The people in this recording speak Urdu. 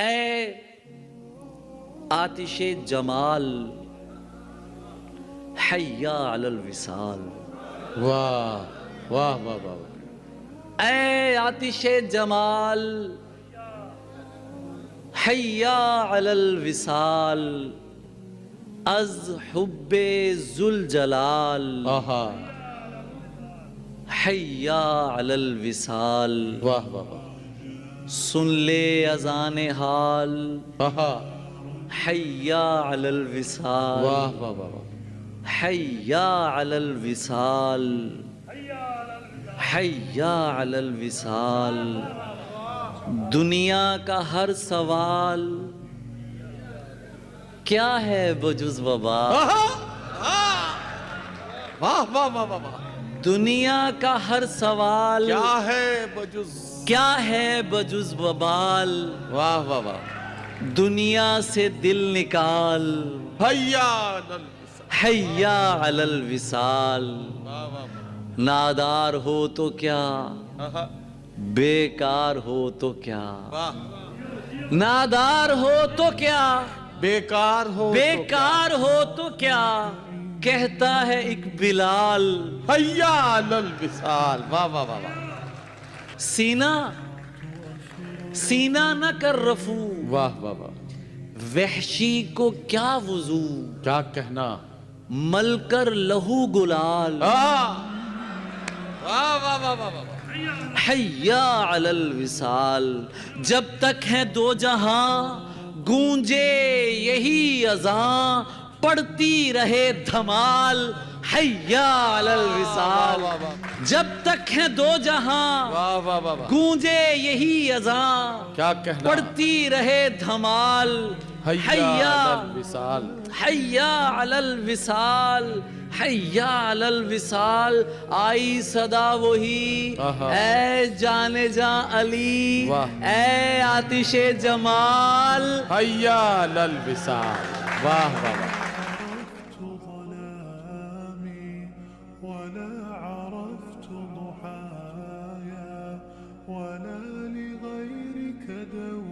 اے آتش جمال حیا علی الوصال، واہ واہ واہ واہ، اے آتش جمال حیا علی الوصال، از حب ذوالجلال آہا، حیا علی الوصال، واہ واہ واہ، سن لے اذان حال آہا، حیا علی الوصال، واہ واہ واہ واہ، حیا علی الوصال، حیا علی الوصال، دنیا کا ہر سوال کیا ہے بجز وبال، آہا، واہ واہ واہ واہ واہ، دنیا کا ہر سوال کیا ہے بجز، کیا ہے بجز وبال، واہ واہ واہ، دنیا سے دل نکال حیا علی الوصال، حیا علی الوصال، واہ واہ واہ، نادار ہو تو کیا آہا، بیکار ہو تو کیا، واہ، نادار ہو تو کیا بیکار ہو بیکار ہو تو کیا، کہتا ہے ایک بلال، حیا علی الوصال، واہ واہ واہ واہ، سینہ سینہ نہ کر رفو، واہ واہ واہ، وحشی کو کیا وضو، کیا کہنا، مل کر لہو گلال، واہ واہ واہ واہ واہ واہ، حیا علی الوصال، جب تک ہے دو جہاں گونجے یہی اذان، پڑتی رہے دھمال، حیا علی الوصال، واہ واہ، جب تک ہے دو جہاں واہ واہ واہ واہ، گونجے یہی اذان، کیا کہنا، پڑتی رہے دھمال، حیا علی الوصال، حیا علی الوصال، حیا علی الوصال، آئی صدا وہی، آہا، اے جان جاں علی، واہ، اے آتش جمال، حیا علی الوصال، واہ واہ واہ، ظلامي ولا عرفت ضحايا ولا لغيرك دواء